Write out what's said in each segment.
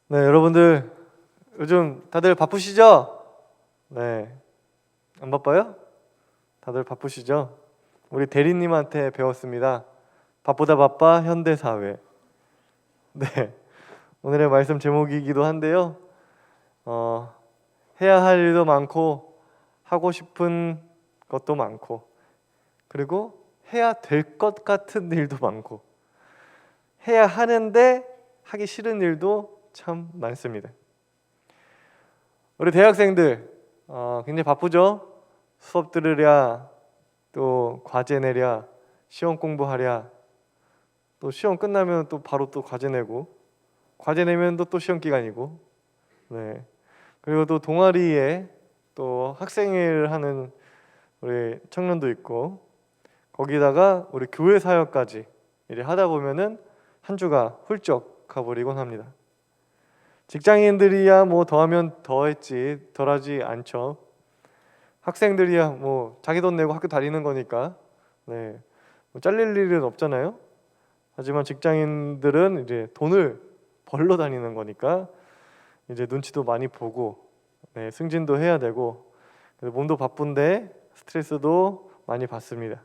네, 여러분들 요즘 다들 바쁘시죠? 네, 안 바빠요? 다들 바쁘시죠? 우리 대리님한테 배웠습니다. 바쁘다 바빠 현대사회. 네, 오늘의 말씀 제목이기도 한데요. 해야 할 일도 많고 하고 싶은 것도 많고 그리고 해야 될 것 같은 일도 많고 해야 하는데 하기 싫은 일도 참 많습니다. 우리 대학생들 굉장히 바쁘죠? 수업 들으랴, 또 과제 내랴, 시험 공부하랴, 또 시험 끝나면 또 바로 또 과제 내고, 과제 내면 또 시험 기간이고, 네. 그리고 또 동아리에 또 학생회를 하는 우리 청년도 있고, 거기다가 우리 교회 사역까지 이제 하다 보면은 한 주가 훌쩍 가버리곤 합니다. 직장인들이야 뭐 더하면 더했지 덜하지 않죠. 학생들이야 뭐 자기 돈 내고 학교 다니는 거니까 네, 뭐 잘릴 일은 없잖아요. 하지만 직장인들은 이제 돈을 벌러 다니는 거니까 이제 눈치도 많이 보고 네, 승진도 해야 되고 몸도 바쁜데 스트레스도 많이 받습니다.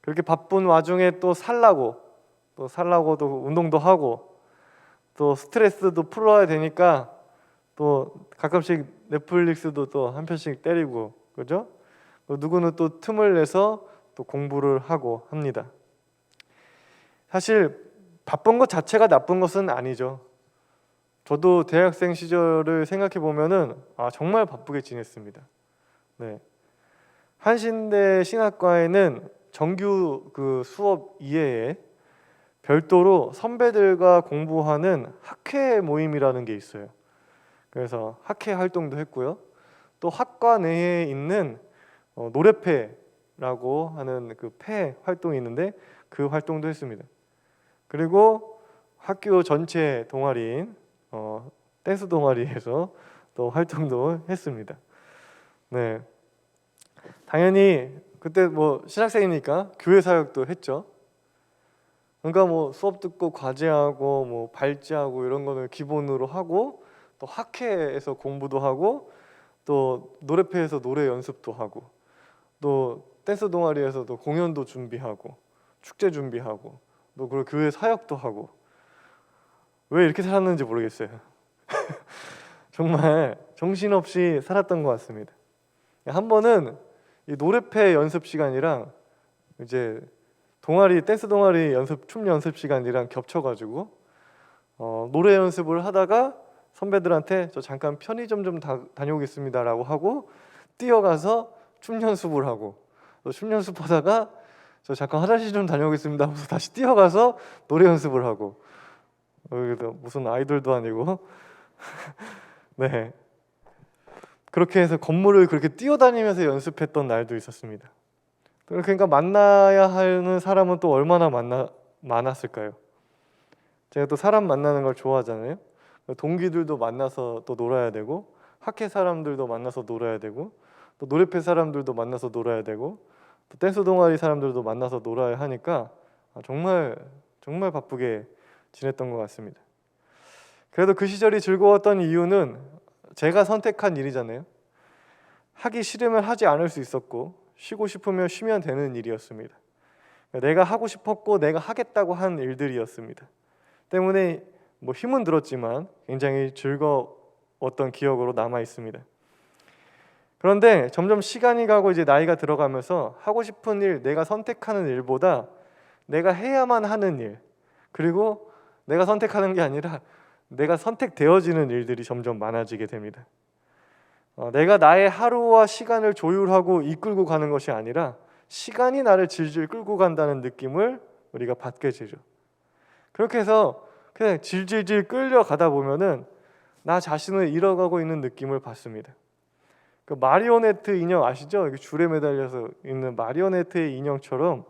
그렇게 바쁜 와중에 또 살라고도 운동도 하고 또 스트레스도 풀어야 되니까 또 가끔씩 넷플릭스도 또 한 편씩 때리고 그죠? 누구는 또 틈을 내서 또 공부를 하고 합니다. 사실 바쁜 것 자체가 나쁜 것은 아니죠. 저도 대학생 시절을 생각해 보면은 정말 바쁘게 지냈습니다. 네. 한신대 신학과에는 정규 그 수업 이외에 별도로 선배들과 공부하는 학회 모임이라는 게 있어요. 그래서 학회 활동도 했고요. 또 학과 내에 있는 노래패라고 하는 그 패 활동이 있는데 그 활동도 했습니다. 그리고 학교 전체 동아리인 댄스 동아리에서 또 활동도 했습니다. 네, 당연히 그때 뭐 신학생이니까 교회 사역도 했죠. 그러니까 뭐 수업 듣고 과제하고 뭐 발제하고 이런 거는 기본으로 하고 또 학회에서 공부도 하고 또 노래패에서 노래 연습도 하고 또 댄스 동아리에서도 공연도 준비하고 축제 준비하고 또 그리고 교회 사역도 하고 왜 이렇게 살았는지 모르겠어요. 정말 정신없이 살았던 것 같습니다. 한 번은 이 노래패 연습 시간이랑 이제 동아리 댄스 동아리 춤 연습 시간이랑 겹쳐가지고 노래 연습을 하다가 선배들한테 저 잠깐 편의점 좀 다녀오겠습니다라고 하고 뛰어가서 춤 연습을 하고 또 춤 연습하다가 저 잠깐 화장실 좀 다녀오겠습니다 하고서 다시 뛰어가서 노래 연습을 하고 여기도 무슨 아이돌도 아니고 네, 그렇게 해서 건물을 그렇게 뛰어다니면서 연습했던 날도 있었습니다. 그러니까 만나야 하는 사람은 또 얼마나 많았을까요? 제가 또 사람 만나는 걸 좋아하잖아요. 동기들도 만나서 또 놀아야 되고 학회 사람들도 만나서 놀아야 되고 또 노래패 사람들도 만나서 놀아야 되고 또 댄스 동아리 사람들도 만나서 놀아야 하니까 정말 정말 바쁘게 지냈던 것 같습니다. 그래도 그 시절이 즐거웠던 이유는 제가 선택한 일이잖아요. 하기 싫으면 하지 않을 수 있었고 쉬고 싶으면 쉬면 되는 일이었습니다. 내가 하고 싶었고 내가 하겠다고 한 일들이었습니다. 때문에 뭐 힘은 들었지만 굉장히 즐거웠던 기억으로 남아 있습니다. 그런데 점점 시간이 가고 이제 나이가 들어가면서 하고 싶은 일, 내가 선택하는 일보다 내가 해야만 하는 일, 그리고 내가 선택하는 게 아니라 내가 선택되어지는 일들이 점점 많아지게 됩니다. 내가 나의 하루와 시간을 조율하고 이끌고 가는 것이 아니라 시간이 나를 질질 끌고 간다는 느낌을 우리가 받게 되죠. 그렇게 해서 그냥 질질질 끌려가다 보면은 나 자신을 잃어가고 있는 느낌을 받습니다. 그 마리오네트 인형 아시죠? 이렇게 줄에 매달려서 있는 마리오네트의 인형처럼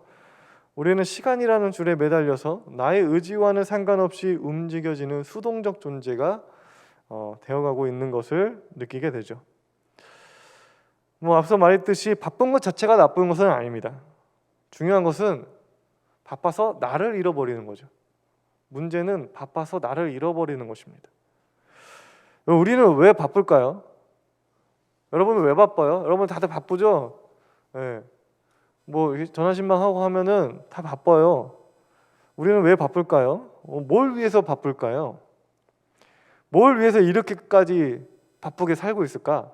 우리는 시간이라는 줄에 매달려서 나의 의지와는 상관없이 움직여지는 수동적 존재가 되어가고 있는 것을 느끼게 되죠. 뭐 앞서 말했듯이 바쁜 것 자체가 나쁜 것은 아닙니다. 중요한 것은 바빠서 나를 잃어버리는 거죠. 문제는 바빠서 나를 잃어버리는 것입니다. 우리는 왜 바쁠까요? 여러분은 왜 바빠요? 여러분 다들 바쁘죠? 네. 뭐 전화신방하고 하면은 다 바빠요. 우리는 왜 바쁠까요? 뭘 위해서 바쁠까요? 뭘 위해서 이렇게까지 바쁘게 살고 있을까?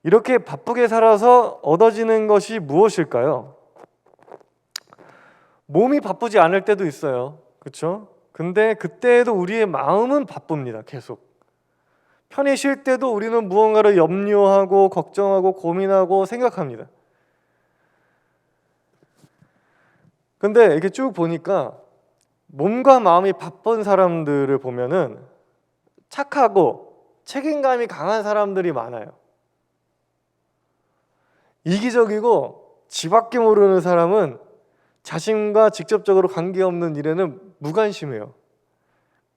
이렇게 바쁘게 살아서 얻어지는 것이 무엇일까요? 몸이 바쁘지 않을 때도 있어요. 그렇죠? 근데 그때에도 우리의 마음은 바쁩니다. 계속. 편히 쉴 때도 우리는 무언가를 염려하고 걱정하고 고민하고 생각합니다. 근데 이렇게 쭉 보니까 몸과 마음이 바쁜 사람들을 보면은 착하고 책임감이 강한 사람들이 많아요. 이기적이고 지밖에 모르는 사람은 자신과 직접적으로 관계없는 일에는 무관심해요.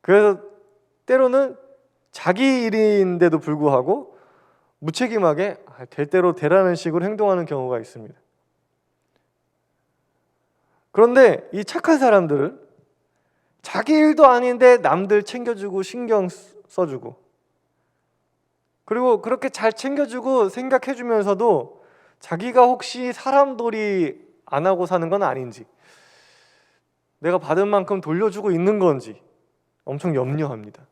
그래서 때로는 자기 일인데도 불구하고 무책임하게 될 대로 되라는 식으로 행동하는 경우가 있습니다. 그런데 이 착한 사람들은 자기 일도 아닌데 남들 챙겨주고 신경 써주고, 그리고 그렇게 잘 챙겨주고 생각해주면서도 자기가 혹시 사람돌이 안 하고 사는 건 아닌지, 내가 받은 만큼 돌려주고 있는 건지 엄청 염려합니다.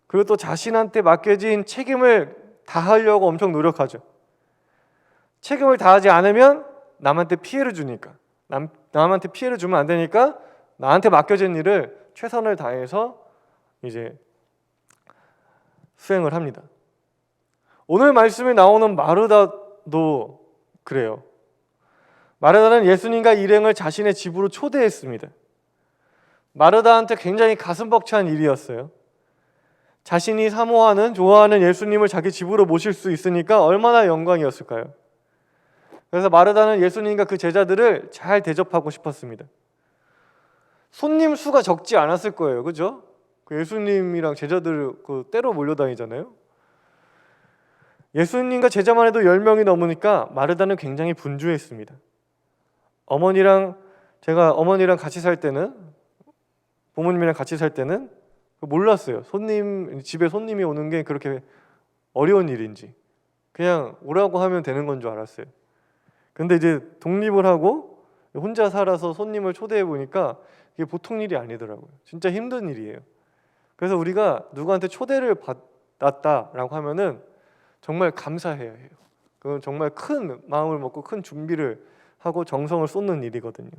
그리고 또 자신한테 맡겨진 책임을 다하려고 엄청 노력하죠. 책임을 다하지 않으면 남한테 피해를 주니까, 남한테 피해를 주면 안 되니까 나한테 맡겨진 일을 최선을 다해서 이제 수행을 합니다. 오늘 말씀에 나오는 마르다도 그래요. 마르다는 예수님과 일행을 자신의 집으로 초대했습니다. 마르다한테 굉장히 가슴 벅찬 일이었어요. 자신이 사모하는, 좋아하는 예수님을 자기 집으로 모실 수 있으니까 얼마나 영광이었을까요? 그래서 마르다는 예수님과 그 제자들을 잘 대접하고 싶었습니다. 손님 수가 적지 않았을 거예요. 그죠? 그 예수님이랑 제자들 때로 몰려다니잖아요. 예수님과 제자만 해도 10명이 넘으니까 마르다는 굉장히 분주했습니다. 제가 어머니랑 같이 살 때는, 부모님이랑 같이 살 때는 몰랐어요. 집에 손님이 오는 게 그렇게 어려운 일인지. 그냥 오라고 하면 되는 건 줄 알았어요. 근데 이제 독립을 하고 혼자 살아서 손님을 초대해 보니까 이게 보통 일이 아니더라고요. 진짜 힘든 일이에요. 그래서 우리가 누구한테 초대를 받았다라고 하면은 정말 감사해야 해요. 그건 정말 큰 마음을 먹고 큰 준비를 하고 정성을 쏟는 일이거든요.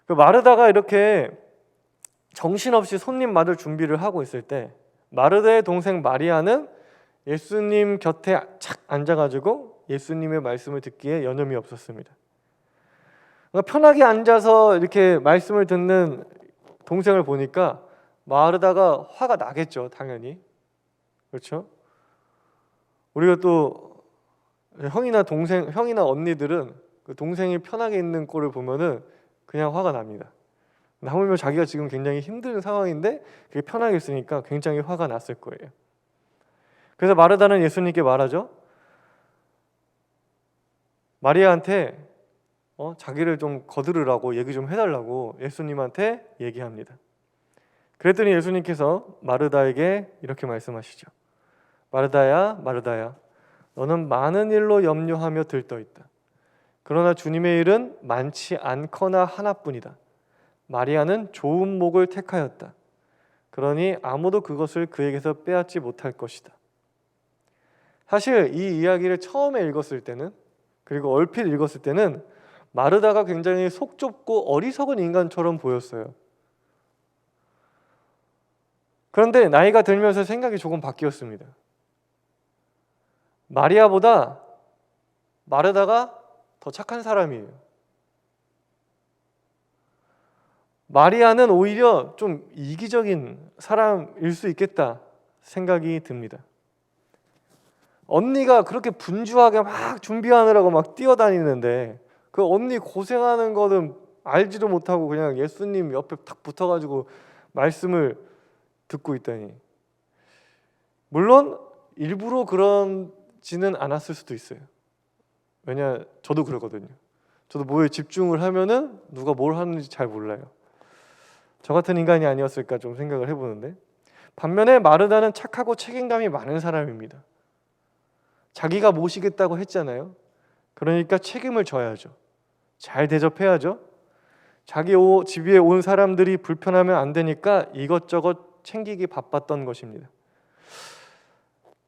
마르다가 이렇게 정신없이 손님 맞을 준비를 하고 있을 때 마르다의 동생 마리아는 예수님 곁에 착 앉아가지고 예수님의 말씀을 듣기에 여념이 없었습니다. 그러니까 편하게 앉아서 이렇게 말씀을 듣는 동생을 보니까 마르다가 화가 나겠죠, 당연히. 그렇죠? 우리가 또 형이나 언니들은 그 동생이 편하게 있는 꼴을 보면은 그냥 화가 납니다. 하물며 자기가 지금 굉장히 힘든 상황인데 그게 편하게 있으니까 굉장히 화가 났을 거예요. 그래서 마르다는 예수님께 말하죠. 마리아한테 자기를 좀 거두르라고 얘기 좀 해달라고 예수님한테 얘기합니다. 그랬더니 예수님께서 마르다에게 이렇게 말씀하시죠. 마르다야, 마르다야, 너는 많은 일로 염려하며 들떠있다. 그러나 주님의 일은 많지 않거나 하나뿐이다. 마리아는 좋은 목을 택하였다. 그러니 아무도 그것을 그에게서 빼앗지 못할 것이다. 사실 이 이야기를 처음에 읽었을 때는, 그리고 얼핏 읽었을 때는 마르다가 굉장히 속 좁고 어리석은 인간처럼 보였어요. 그런데 나이가 들면서 생각이 조금 바뀌었습니다. 마리아보다 마르다가 더 착한 사람이에요. 마리아는 오히려 좀 이기적인 사람일 수 있겠다 생각이 듭니다. 언니가 그렇게 분주하게 막 준비하느라고 막 뛰어다니는데 그 언니 고생하는 거는 알지도 못하고 그냥 예수님 옆에 탁 붙어가지고 말씀을 듣고 있다니. 물론 일부러 그런지는 않았을 수도 있어요. 왜냐, 저도 그러거든요. 저도 뭐에 집중을 하면은 누가 뭘 하는지 잘 몰라요. 저 같은 인간이 아니었을까 좀 생각을 해보는데, 반면에 마르다는 착하고 책임감이 많은 사람입니다. 자기가 모시겠다고 했잖아요. 그러니까 책임을 져야죠. 잘 대접해야죠. 자기 집에 온 사람들이 불편하면 안 되니까 이것저것 챙기기 바빴던 것입니다.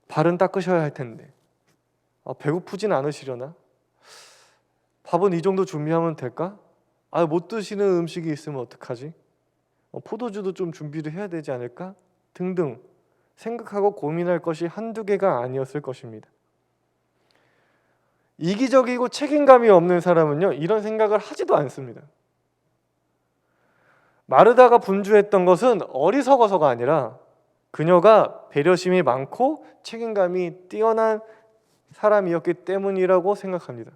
발은 닦으셔야 할 텐데 배고프진 않으시려나? 밥은 이 정도 준비하면 될까? 못 드시는 음식이 있으면 어떡하지? 포도주도 좀 준비를 해야 되지 않을까? 등등 생각하고 고민할 것이 한두 개가 아니었을 것입니다. 이기적이고 책임감이 없는 사람은요, 이런 생각을 하지도 않습니다. 마르다가 분주했던 것은 어리석어서가 아니라 그녀가 배려심이 많고 책임감이 뛰어난 사람이었기 때문이라고 생각합니다.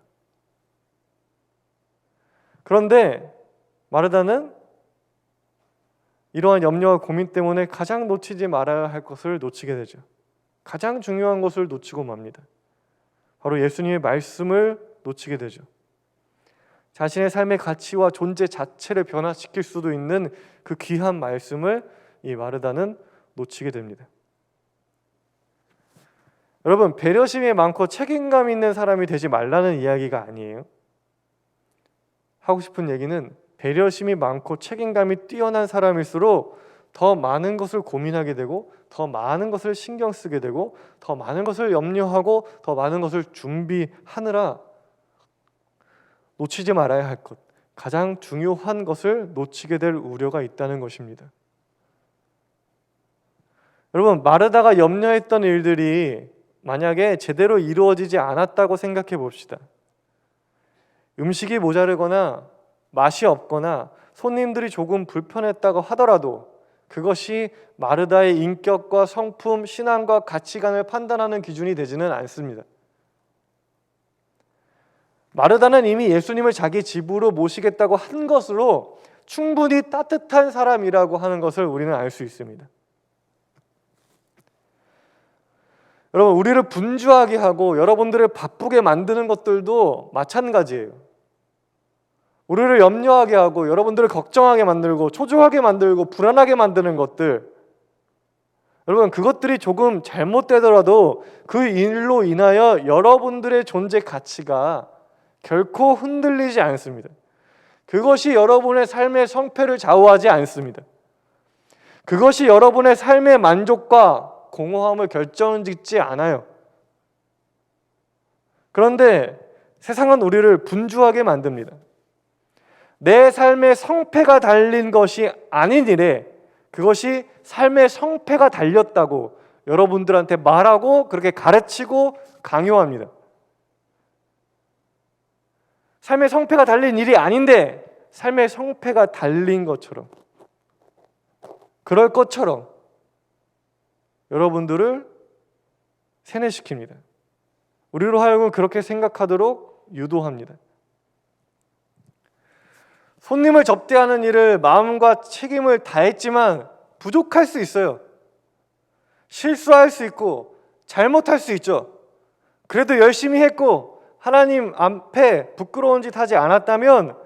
그런데 마르다는 이러한 염려와 고민 때문에 가장 놓치지 말아야 할 것을 놓치게 되죠. 가장 중요한 것을 놓치고 맙니다. 바로 예수님의 말씀을 놓치게 되죠. 자신의 삶의 가치와 존재 자체를 변화시킬 수도 있는 그 귀한 말씀을 이 마르다는 놓치게 됩니다. 여러분, 배려심이 많고 책임감 있는 사람이 되지 말라는 이야기가 아니에요. 하고 싶은 얘기는 배려심이 많고 책임감이 뛰어난 사람일수록 더 많은 것을 고민하게 되고 더 많은 것을 신경 쓰게 되고 더 많은 것을 염려하고 더 많은 것을 준비하느라 놓치지 말아야 할 것, 가장 중요한 것을 놓치게 될 우려가 있다는 것입니다. 여러분, 마르다가 염려했던 일들이 만약에 제대로 이루어지지 않았다고 생각해 봅시다. 음식이 모자르거나 맛이 없거나 손님들이 조금 불편했다고 하더라도 그것이 마르다의 인격과 성품, 신앙과 가치관을 판단하는 기준이 되지는 않습니다. 마르다는 이미 예수님을 자기 집으로 모시겠다고 한 것으로 충분히 따뜻한 사람이라고 하는 것을 우리는 알 수 있습니다. 여러분, 우리를 분주하게 하고 여러분들을 바쁘게 만드는 것들도 마찬가지예요. 우리를 염려하게 하고 여러분들을 걱정하게 만들고 초조하게 만들고 불안하게 만드는 것들, 여러분, 그것들이 조금 잘못되더라도 그 일로 인하여 여러분들의 존재 가치가 결코 흔들리지 않습니다. 그것이 여러분의 삶의 성패를 좌우하지 않습니다. 그것이 여러분의 삶의 만족과 공허함을 결정짓지 않아요. 그런데 세상은 우리를 분주하게 만듭니다. 내 삶의 성패가 달린 것이 아닌 일에 그것이 삶의 성패가 달렸다고 여러분들한테 말하고 그렇게 가르치고 강요합니다. 삶의 성패가 달린 일이 아닌데 삶의 성패가 달린 것처럼, 그럴 것처럼 여러분들을 세뇌시킵니다. 우리로 하여금 그렇게 생각하도록 유도합니다. 손님을 접대하는 일을 마음과 책임을 다했지만 부족할 수 있어요. 실수할 수 있고 잘못할 수 있죠. 그래도 열심히 했고 하나님 앞에 부끄러운 짓 하지 않았다면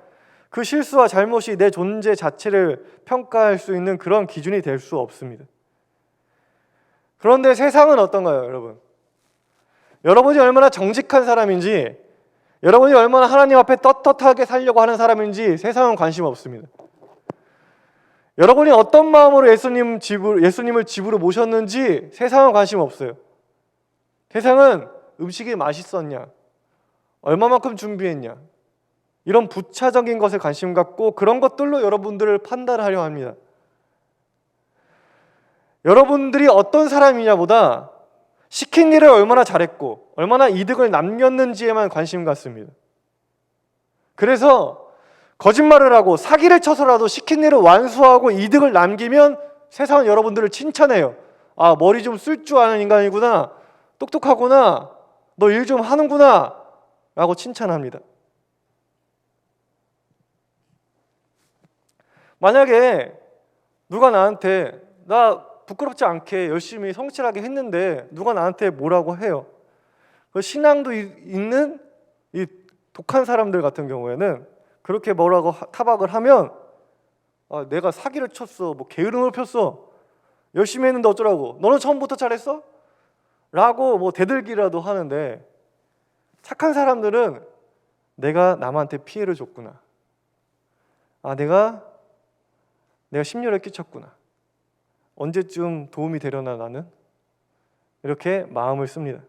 그 실수와 잘못이 내 존재 자체를 평가할 수 있는 그런 기준이 될 수 없습니다. 그런데 세상은 어떤가요, 여러분? 여러분이 얼마나 정직한 사람인지, 여러분이 얼마나 하나님 앞에 떳떳하게 살려고 하는 사람인지 세상은 관심 없습니다. 여러분이 어떤 마음으로 예수님을 집으로 모셨는지 세상은 관심 없어요. 세상은 음식이 맛있었냐, 얼마만큼 준비했냐, 이런 부차적인 것에 관심 갖고 그런 것들로 여러분들을 판단하려 합니다. 여러분들이 어떤 사람이냐보다 시킨 일을 얼마나 잘했고 얼마나 이득을 남겼는지에만 관심 갖습니다. 그래서 거짓말을 하고 사기를 쳐서라도 시킨 일을 완수하고 이득을 남기면 세상은 여러분들을 칭찬해요. 머리 좀 쓸 줄 아는 인간이구나, 똑똑하구나, 너 일 좀 하는구나 라고 칭찬합니다. 만약에 누가 나한테 나 부끄럽지 않게 열심히 성실하게 했는데 누가 나한테 뭐라고 해요. 신앙도 있는 이 독한 사람들 같은 경우에는 그렇게 뭐라고 타박을 하면 내가 사기를 쳤어, 뭐 게으름을 폈어, 열심히 했는데 어쩌라고, 너는 처음부터 잘했어? 라고 뭐 대들기라도 하는데, 착한 사람들은 내가 남한테 피해를 줬구나, 내가 심려를 끼쳤구나, 언제쯤 도움이 되려나 나는, 이렇게 마음을 씁니다.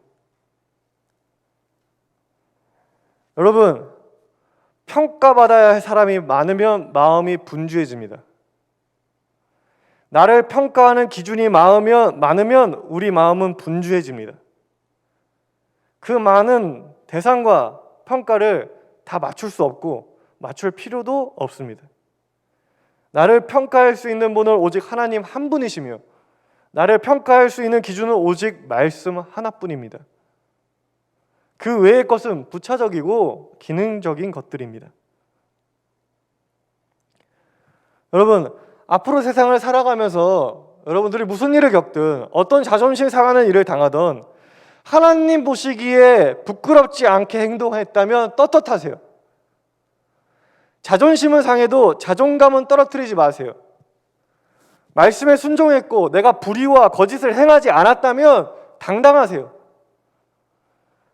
여러분, 평가받아야 할 사람이 많으면 마음이 분주해집니다. 나를 평가하는 기준이 많으면 우리 마음은 분주해집니다. 그 많은 대상과 평가를 다 맞출 수 없고 맞출 필요도 없습니다. 나를 평가할 수 있는 분은 오직 하나님 한 분이시며, 나를 평가할 수 있는 기준은 오직 말씀 하나뿐입니다. 그 외의 것은 부차적이고 기능적인 것들입니다. 여러분, 앞으로 세상을 살아가면서 여러분들이 무슨 일을 겪든, 어떤 자존심 상하는 일을 당하든 하나님 보시기에 부끄럽지 않게 행동했다면 떳떳하세요. 자존심은 상해도 자존감은 떨어뜨리지 마세요. 말씀에 순종했고 내가 불의와 거짓을 행하지 않았다면 당당하세요.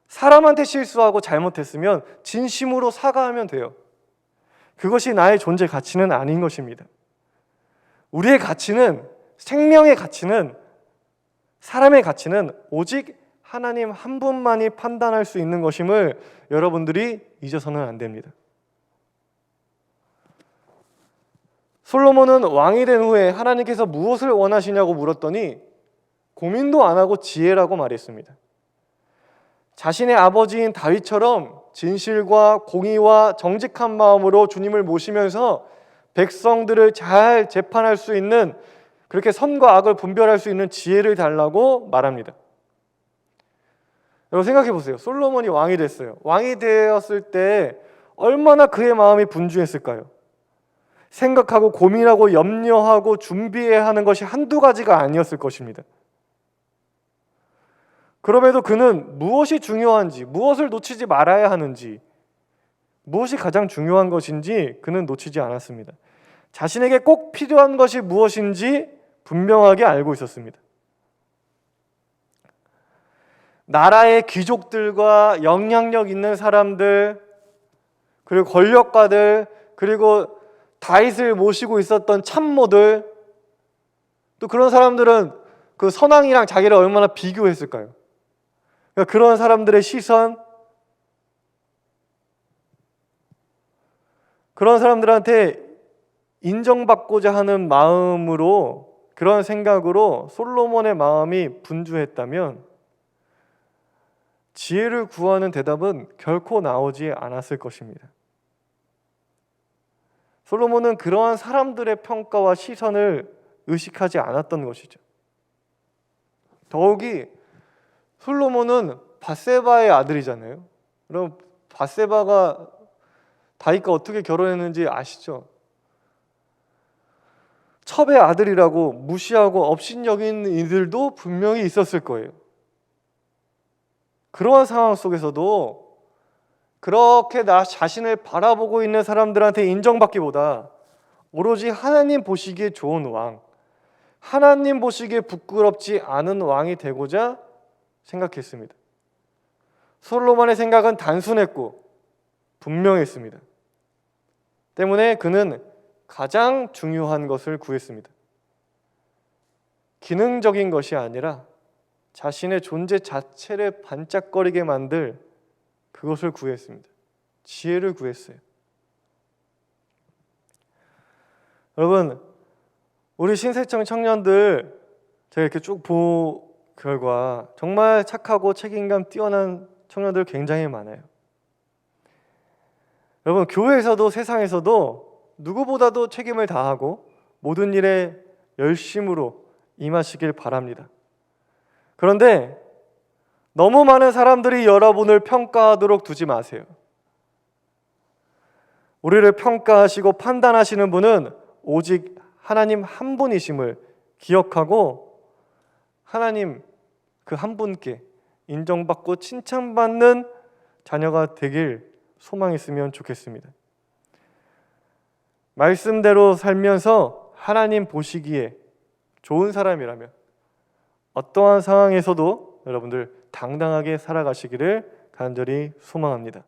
사람한테 실수하고 잘못했으면 진심으로 사과하면 돼요. 그것이 나의 존재 가치는 아닌 것입니다. 우리의 가치는, 생명의 가치는, 사람의 가치는 오직 하나님 한 분만이 판단할 수 있는 것임을 여러분들이 잊어서는 안 됩니다. 솔로몬은 왕이 된 후에 하나님께서 무엇을 원하시냐고 물었더니 고민도 안 하고 지혜라고 말했습니다. 자신의 아버지인 다윗처럼 진실과 공의와 정직한 마음으로 주님을 모시면서 백성들을 잘 재판할 수 있는, 그렇게 선과 악을 분별할 수 있는 지혜를 달라고 말합니다. 여러분 생각해 보세요. 솔로몬이 왕이 됐어요. 왕이 되었을 때 얼마나 그의 마음이 분주했을까요? 생각하고 고민하고 염려하고 준비해야 하는 것이 한두 가지가 아니었을 것입니다. 그럼에도 그는 무엇이 중요한지, 무엇을 놓치지 말아야 하는지, 무엇이 가장 중요한 것인지 그는 놓치지 않았습니다. 자신에게 꼭 필요한 것이 무엇인지 분명하게 알고 있었습니다. 나라의 귀족들과 영향력 있는 사람들, 그리고 권력가들, 그리고 다윗을 모시고 있었던 참모들, 또 그런 사람들은 그 선왕이랑 자기를 얼마나 비교했을까요? 그러니까 그런 사람들의 시선, 그런 사람들한테 인정받고자 하는 마음으로, 그런 생각으로 솔로몬의 마음이 분주했다면 지혜를 구하는 대답은 결코 나오지 않았을 것입니다. 솔로몬은 그러한 사람들의 평가와 시선을 의식하지 않았던 것이죠. 더욱이 솔로몬은 밧세바의 아들이잖아요. 그럼 밧세바가 다윗과 어떻게 결혼했는지 아시죠? 첩의 아들이라고 무시하고 업신여긴 이들도 분명히 있었을 거예요. 그러한 상황 속에서도 그렇게 나 자신을 바라보고 있는 사람들한테 인정받기보다 오로지 하나님 보시기에 좋은 왕, 하나님 보시기에 부끄럽지 않은 왕이 되고자 생각했습니다. 솔로몬의 생각은 단순했고 분명했습니다. 때문에 그는 가장 중요한 것을 구했습니다. 기능적인 것이 아니라 자신의 존재 자체를 반짝거리게 만들 그것을 구했습니다. 지혜를 구했어요. 여러분, 우리 신세청 청년들 제가 이렇게 쭉 본 결과 정말 착하고 책임감 뛰어난 청년들 굉장히 많아요. 여러분, 교회에서도 세상에서도 누구보다도 책임을 다하고 모든 일에 열심으로 임하시길 바랍니다. 그런데 너무 많은 사람들이 여러분을 평가하도록 두지 마세요. 우리를 평가하시고 판단하시는 분은 오직 하나님 한 분이심을 기억하고 하나님 그 한 분께 인정받고 칭찬받는 자녀가 되길 소망했으면 좋겠습니다. 말씀대로 살면서 하나님 보시기에 좋은 사람이라면 어떠한 상황에서도 여러분들 당당하게 살아가시기를 간절히 소망합니다.